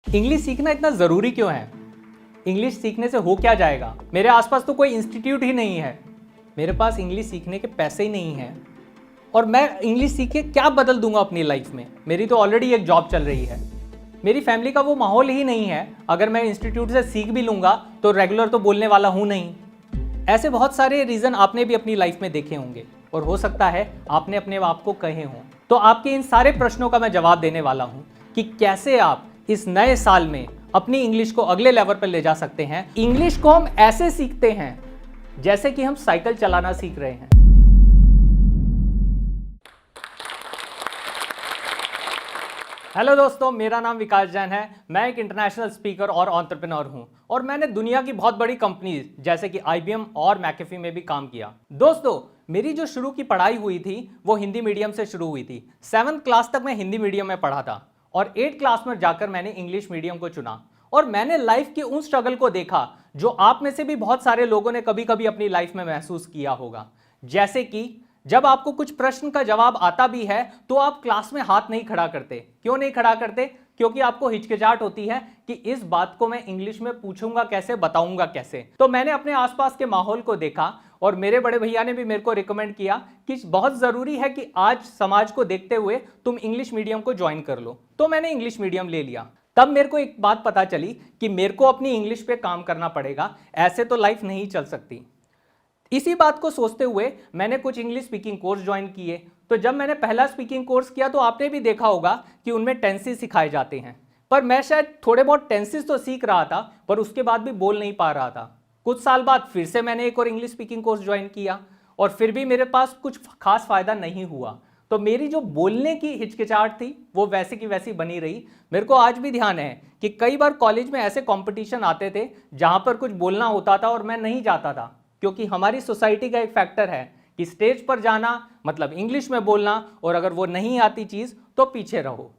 English सीखना इतना ज़रूरी क्यों है? इंग्लिश सीखने से हो क्या जाएगा? मेरे आसपास तो कोई इंस्टीट्यूट ही नहीं है, मेरे पास इंग्लिश सीखने के पैसे ही नहीं हैं और मैं इंग्लिश सीख के क्या बदल दूंगा अपनी लाइफ में? मेरी तो ऑलरेडी एक जॉब चल रही है, मेरी फैमिली का वो माहौल ही नहीं है। अगर मैं इंस्टीट्यूट से सीख भी लूंगा तो रेगुलर तो बोलने वाला हूँ नहीं। ऐसे बहुत सारे रीज़न आपने भी अपनी लाइफ में देखे होंगे और हो सकता है आपने अपने आप को कहे हों। तो आपके इन सारे प्रश्नों का मैं जवाब देने वाला हूँ कि कैसे आप इस नए साल में अपनी इंग्लिश को अगले लेवल पर ले जा सकते हैं। इंग्लिश को हम ऐसे सीखते हैं जैसे कि हम साइकिल चलाना सीख रहे हैं। हेलो दोस्तों, मेरा नाम विकास जैन है। मैं एक इंटरनेशनल स्पीकर और एंटरप्रेन्योर हूं और मैंने दुनिया की बहुत बड़ी कंपनीज जैसे कि IBM और मैकेफी में भी काम किया। दोस्तों, मेरी जो शुरू की पढ़ाई हुई थी वो हिंदी मीडियम से शुरू हुई थी। 7th क्लास तक मैं हिंदी मीडियम में पढ़ा था और 8th क्लास में जाकर मैंने इंग्लिश मीडियम को चुना और मैंने लाइफ के उन स्ट्रगल को देखा जो आप में से भी बहुत सारे लोगों ने कभी कभी अपनी लाइफ में महसूस किया होगा। जैसे कि जब आपको कुछ प्रश्न का जवाब आता भी है तो आप क्लास में हाथ नहीं खड़ा करते। क्यों नहीं खड़ा करते? क्योंकि आपको हिचकिचाहट होती है कि इस बात को मैं इंग्लिश में पूछूंगा कैसे, बताऊंगा कैसे। तो मैंने अपने आसपास के माहौल को देखा और मेरे बड़े भैया ने भी मेरे को रिकमेंड किया कि बहुत जरूरी है कि आज समाज को देखते हुए तुम इंग्लिश मीडियम को ज्वाइन कर लो। तो मैंने इंग्लिश मीडियम ले लिया। तब मेरे को एक बात पता चली कि मेरे को अपनी इंग्लिश पे काम करना पड़ेगा, ऐसे तो लाइफ नहीं चल सकती। इसी बात को सोचते हुए मैंने कुछ इंग्लिश स्पीकिंग कोर्स ज्वाइन किए। तो जब मैंने पहला स्पीकिंग कोर्स किया तो आपने भी देखा होगा कि उनमें टेंसेस सिखाए जाते हैं, पर मैं शायद थोड़े बहुत टेंसेस तो सीख रहा था पर उसके बाद भी बोल नहीं पा रहा था। कुछ साल बाद फिर से मैंने एक और इंग्लिश स्पीकिंग कोर्स ज्वाइन किया और फिर भी मेरे पास कुछ खास फायदा नहीं हुआ। तो मेरी जो बोलने की हिचकिचाहट थी वो वैसे की वैसी बनी रही। मेरे को आज भी ध्यान है कि कई बार कॉलेज में ऐसे कंपटीशन आते थे जहां पर कुछ बोलना होता था और मैं नहीं जाता था, क्योंकि हमारी सोसाइटी का एक फैक्टर है कि स्टेज पर जाना मतलब इंग्लिश में बोलना और अगर वो नहीं आती चीज तो पीछे रहो।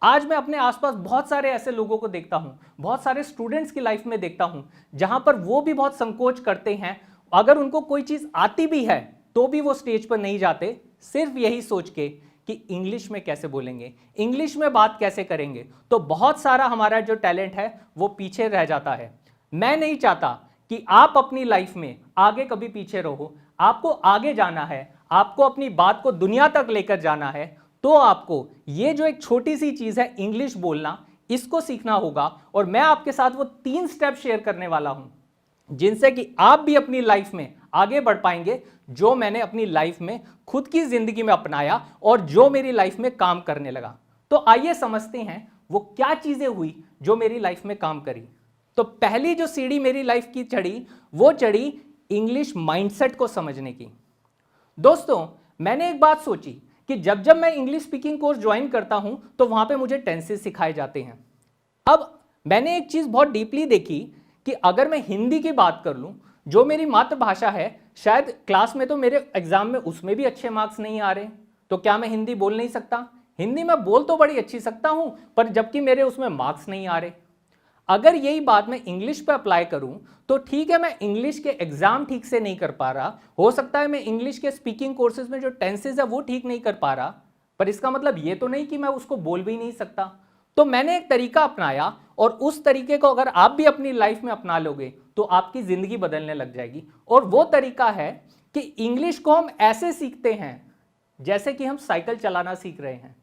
आज मैं अपने आसपास बहुत सारे ऐसे लोगों को देखता हूं, बहुत सारे स्टूडेंट्स की लाइफ में देखता हूं जहां पर वो भी बहुत संकोच करते हैं। अगर उनको कोई चीज आती भी है तो भी वो स्टेज पर नहीं जाते, सिर्फ यही सोच के कि इंग्लिश में कैसे बोलेंगे, इंग्लिश में बात कैसे करेंगे। तो बहुत सारा हमारा जो टैलेंट है वो पीछे रह जाता है। मैं नहीं चाहता कि आप अपनी लाइफ में आगे कभी पीछे रहो। आपको आगे जाना है, आपको अपनी बात को दुनिया तक लेकर जाना है, तो आपको ये जो एक छोटी सी चीज है इंग्लिश बोलना, इसको सीखना होगा। और मैं आपके साथ वो 3 स्टेप शेयर करने वाला हूं जिनसे कि आप भी अपनी लाइफ में आगे बढ़ पाएंगे, जो मैंने अपनी लाइफ में खुद की जिंदगी में अपनाया और जो मेरी लाइफ में काम करने लगा। तो आइए समझते हैं वो क्या चीजें हुई जो मेरी लाइफ में काम करी। तो पहली जो सीढ़ी मेरी लाइफ की चढ़ी वो चढ़ी इंग्लिश माइंडसेट को समझने की। दोस्तों, मैंने एक बात सोची कि जब जब मैं इंग्लिश स्पीकिंग कोर्स ज्वाइन करता हूं तो वहां पे मुझे टेंसेस सिखाए जाते हैं। अब मैंने एक चीज बहुत डीपली देखी कि अगर मैं हिंदी की बात कर लूं जो मेरी मातृभाषा है, शायद क्लास में तो मेरे एग्जाम में उसमें भी अच्छे मार्क्स नहीं आ रहे, तो क्या मैं हिंदी बोल नहीं सकता? हिंदी में बोल तो बड़ी अच्छी सकता हूं पर जबकि मेरे उसमें मार्क्स नहीं आ रहे। अगर यही बात मैं इंग्लिश पे अप्लाई करूं तो ठीक है, मैं इंग्लिश के एग्जाम ठीक से नहीं कर पा रहा, हो सकता है मैं इंग्लिश के स्पीकिंग कोर्सेज में जो टेंसेस है वो ठीक नहीं कर पा रहा, पर इसका मतलब ये तो नहीं कि मैं उसको बोल भी नहीं सकता। तो मैंने एक तरीका अपनाया और उस तरीके को अगर आप भी अपनी लाइफ में अपना लोगे तो आपकी जिंदगी बदलने लग जाएगी। और वो तरीका है कि इंग्लिश को हम ऐसे सीखते हैं जैसे कि हम साइकिल चलाना सीख रहे हैं।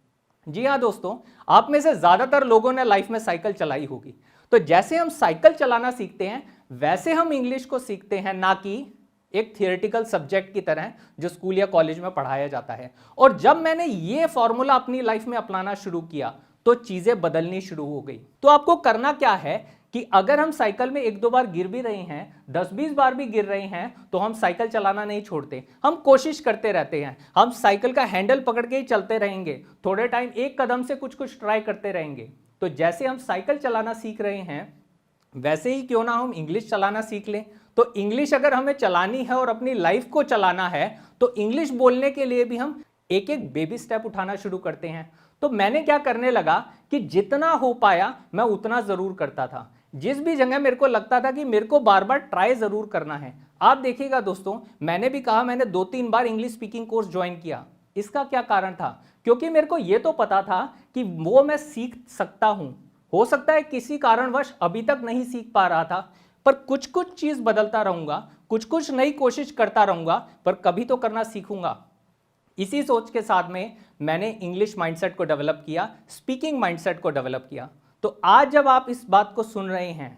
जी हाँ दोस्तों, आप में से ज्यादातर लोगों ने लाइफ में साइकिल चलाई होगी। तो जैसे हम साइकिल चलाना सीखते हैं वैसे हम इंग्लिश को सीखते हैं, ना कि एक थियोरेटिकल सब्जेक्ट की तरह जो स्कूल या कॉलेज में पढ़ाया जाता है। और जब मैंने ये फॉर्मूला अपनी लाइफ में अपनाना शुरू किया तो चीजें बदलनी शुरू हो गई। तो आपको करना क्या है कि अगर हम साइकिल में 1-2 बार गिर भी रहे हैं, 10-20 बार भी गिर रहे हैं, तो हम साइकिल चलाना नहीं छोड़ते, हम कोशिश करते रहते हैं। हम साइकिल का हैंडल पकड़ के ही चलते रहेंगे, थोड़े टाइम एक कदम से कुछ कुछ ट्राई करते रहेंगे। तो जैसे हम साइकिल चलाना सीख रहे हैं वैसे ही क्यों ना हम इंग्लिश चलाना सीख लें। तो इंग्लिश अगर हमें चलानी है और अपनी लाइफ को चलाना है तो इंग्लिश बोलने के लिए भी हम एक एक बेबी स्टेप उठाना शुरू करते हैं। तो मैंने क्या करने लगा कि जितना हो पाया मैं उतना जरूर करता था। जिस भी जगह मेरे को लगता था कि मेरे को बार बार ट्राई जरूर करना है। आप देखिएगा दोस्तों, मैंने भी कहा मैंने 2-3 बार इंग्लिश स्पीकिंग कोर्स ज्वाइन किया। इसका क्या कारण था? क्योंकि मेरे को यह तो पता था कि वो मैं सीख सकता हूं, हो सकता है किसी कारणवश अभी तक नहीं सीख पा रहा था, पर कुछ कुछ चीज़ बदलता रहूँगा, कुछ कुछ नई कोशिश करता रहूँगा, पर कभी तो करना सीखूंगा। इसी सोच के साथ में मैंने इंग्लिश माइंडसेट को डेवलप किया, स्पीकिंग माइंडसेट को डेवलप किया। तो आज जब आप इस बात को सुन रहे हैं,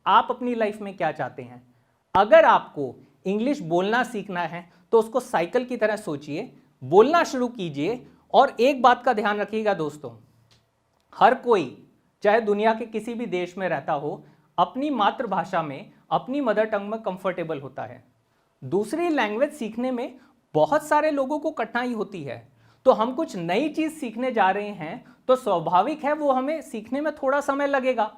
आप अपनी लाइफ में क्या चाहते हैं? अगर आपको इंग्लिश बोलना सीखना है तो उसको साइकिल की तरह सोचिए, बोलना शुरू कीजिए। और एक बात का ध्यान रखिएगा दोस्तों, हर कोई चाहे दुनिया के किसी भी देश में रहता हो, अपनी मातृभाषा में, अपनी मदर टंग में कंफर्टेबल होता है। दूसरी लैंग्वेज सीखने में बहुत सारे लोगों को कठिनाई होती है। तो हम कुछ नई चीज सीखने जा रहे हैं तो स्वाभाविक है वो हमें सीखने में थोड़ा समय लगेगा,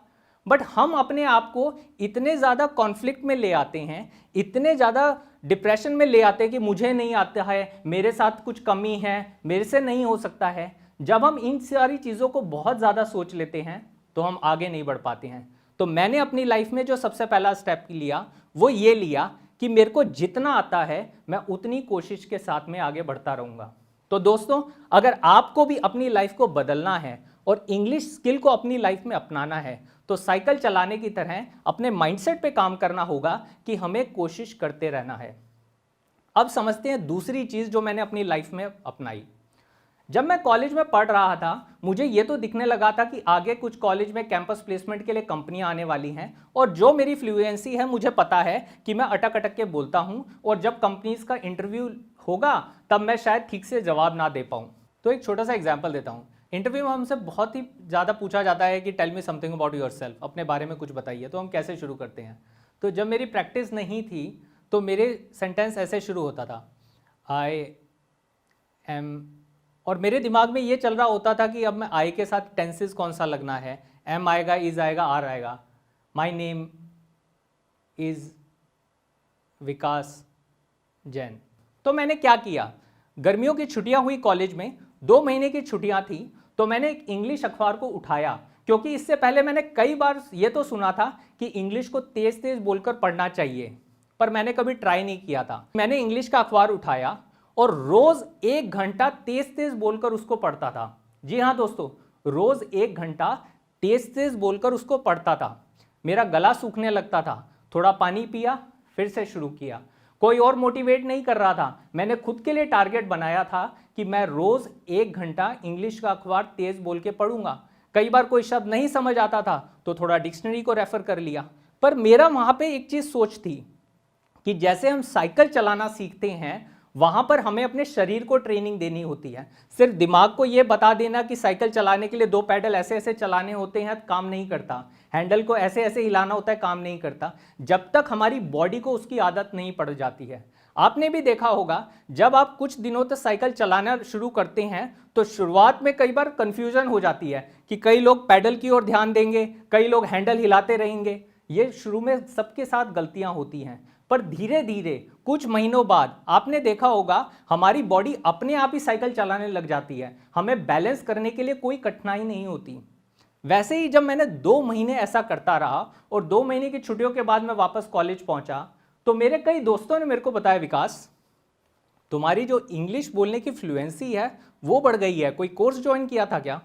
बट हम अपने आप को इतने ज़्यादा कॉन्फ्लिक्ट में ले आते हैं, इतने ज़्यादा डिप्रेशन में ले आते हैं कि मुझे नहीं आता है, मेरे साथ कुछ कमी है, मेरे से नहीं हो सकता है। जब हम इन सारी चीज़ों को बहुत ज़्यादा सोच लेते हैं तो हम आगे नहीं बढ़ पाते हैं। तो मैंने अपनी लाइफ में जो सबसे पहला स्टेप लिया वो ये लिया कि मेरे को जितना आता है मैं उतनी कोशिश के साथ में आगे बढ़ता रहूँगा। तो दोस्तों, अगर आपको भी अपनी लाइफ को बदलना है और इंग्लिश स्किल को अपनी लाइफ में अपनाना है तो साइकिल चलाने की तरह अपने माइंडसेट पे काम करना होगा कि हमें कोशिश करते रहना है। अब समझते हैं दूसरी चीज़ जो मैंने अपनी लाइफ में अपनाई। जब मैं कॉलेज में पढ़ रहा था मुझे ये तो दिखने लगा था कि आगे कुछ कॉलेज में कैंपस प्लेसमेंट के लिए कंपनियां आने वाली हैं, और जो मेरी फ्लुएंसी है मुझे पता है कि मैं अटक अटक के बोलता हूं, और जब कंपनीज का इंटरव्यू होगा तब मैं शायद ठीक से जवाब ना दे पाऊं। तो एक छोटा सा एग्जाम्पल देता हूं। इंटरव्यू में हमसे बहुत ही ज़्यादा पूछा जाता है कि tell me something about yourself, अपने बारे में कुछ बताइए। तो हम कैसे शुरू करते हैं? तो जब मेरी प्रैक्टिस नहीं थी तो मेरे सेंटेंस ऐसे शुरू होता था, आई एम, और मेरे दिमाग में ये चल रहा होता था कि अब मैं आई के साथ टेंसेस कौन सा लगना है, एम आएगा, इज आएगा, आर आएगा। माई नेम इज विकास जैन। तो मैंने क्या किया, गर्मियों की छुट्टियां हुई कॉलेज में, 2 महीने की छुट्टियां थी, तो मैंने एक इंग्लिश अखबार को उठाया, क्योंकि इससे पहले मैंने कई बार ये तो सुना था कि इंग्लिश को तेज तेज बोलकर पढ़ना चाहिए, पर मैंने कभी ट्राई नहीं किया था। मैंने इंग्लिश का अखबार उठाया और रोज 1 घंटा तेज तेज बोलकर उसको पढ़ता था। जी हाँ दोस्तों, रोज 1 घंटा तेज तेज बोलकर उसको पढ़ता था। मेरा गला सूखने लगता था, थोड़ा पानी पिया, फिर से शुरू किया। कोई और मोटिवेट नहीं कर रहा था, मैंने खुद के लिए टारगेट बनाया था कि मैं रोज 1 घंटा इंग्लिश का अखबार तेज बोल के पढ़ूंगा। कई बार कोई शब्द नहीं समझ आता था तो थोड़ा डिक्शनरी को रेफर कर लिया। पर मेरा वहां पे एक चीज सोच थी कि जैसे हम साइकिल चलाना सीखते हैं वहां पर हमें अपने शरीर को ट्रेनिंग देनी होती है। सिर्फ दिमाग को यह बता देना कि साइकिल चलाने के लिए 2 पैडल ऐसे ऐसे चलाने होते हैं, काम नहीं करता। हैंडल को ऐसे ऐसे हिलाना होता है, काम नहीं करता, जब तक हमारी बॉडी को उसकी आदत नहीं पड़ जाती है। आपने भी देखा होगा, जब आप कुछ दिनों तक साइकिल चलाना शुरू करते हैं तो शुरुआत में कई बार कंफ्यूजन हो जाती है कि कई लोग पैडल की ओर ध्यान देंगे, कई लोग हैंडल हिलाते रहेंगे। ये शुरू में सबके साथ गलतियां होती हैं, पर धीरे धीरे कुछ महीनों बाद आपने देखा होगा हमारी बॉडी अपने आप ही साइकिल चलाने लग जाती है, हमें बैलेंस करने के लिए कोई कठिनाई नहीं होती। वैसे ही जब मैंने 2 महीने ऐसा करता रहा और 2 महीने की छुट्टियों के बाद मैं वापस कॉलेज पहुंचा तो मेरे कई दोस्तों ने मेरे को बताया, विकास तुम्हारी जो इंग्लिश बोलने की फ्लुएंसी है वो बढ़ गई है, कोई कोर्स ज्वाइन किया था क्या?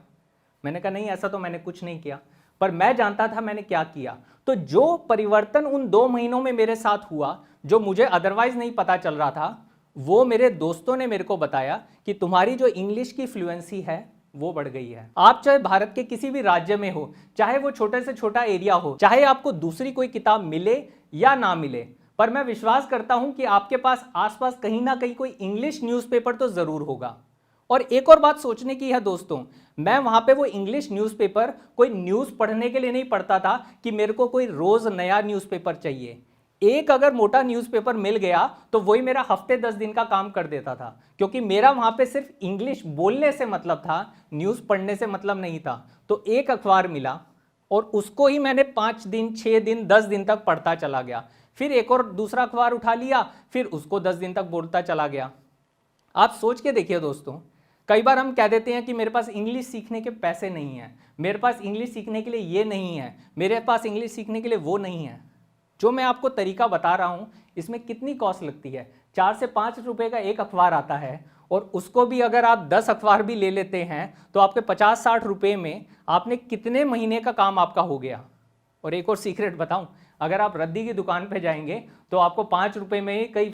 मैंने कहा नहीं, ऐसा तो मैंने कुछ नहीं किया, पर मैं जानता था मैंने क्या किया। तो जो परिवर्तन उन 2 महीनों में मेरे साथ हुआ, जो मुझे अदरवाइज नहीं पता चल रहा था, वो मेरे दोस्तों ने मेरे को बताया कि तुम्हारी जो इंग्लिश की फ्लुएंसी है वो बढ़ गई है। आप चाहे भारत के किसी भी राज्य में हो, चाहे वो छोटे से छोटा एरिया हो, चाहे आपको दूसरी कोई किताब मिले या ना मिले, पर मैं विश्वास करता हूं कि आपके पास आसपास कहीं ना कहीं कोई इंग्लिश न्यूज़पेपर तो जरूर होगा। और एक और बात सोचने की है दोस्तों, मैं वहां पे वो इंग्लिश न्यूज़पेपर कोई न्यूज़ पढ़ने के लिए नहीं पढ़ता था कि मेरे को कोई रोज नया न्यूज़पेपर चाहिए। एक अगर मोटा न्यूज़पेपर मिल गया तो वही मेरा हफ्ते 10 दिन का काम कर देता था, क्योंकि मेरा वहां पे सिर्फ इंग्लिश बोलने से मतलब था, न्यूज़ पढ़ने से मतलब नहीं था। तो एक अखबार मिला और उसको ही मैंने 5 दिन, 6 दिन, 10 दिन तक पढ़ता चला गया। फिर एक और दूसरा अखबार उठा लिया, फिर उसको 10 दिन तक बोलता चला गया। आप सोच के देखिए दोस्तों, कई बार हम कह देते हैं कि मेरे पास इंग्लिश सीखने के पैसे नहीं हैं, मेरे पास इंग्लिश सीखने के लिए ये नहीं है, मेरे पास इंग्लिश सीखने के लिए वो नहीं है। जो मैं आपको तरीका बता रहा हूँ इसमें कितनी कॉस्ट लगती है? 4 से 5 रुपए का एक अखबार आता है और उसको भी अगर आप 10 अखबार भी ले लेते हैं तो आपके 50-60 रुपए में आपने कितने महीने का काम आपका हो गया। और एक और सीक्रेट बताऊं, अगर आप रद्दी की दुकान पे जाएंगे तो आपको 5 रुपए में ही कई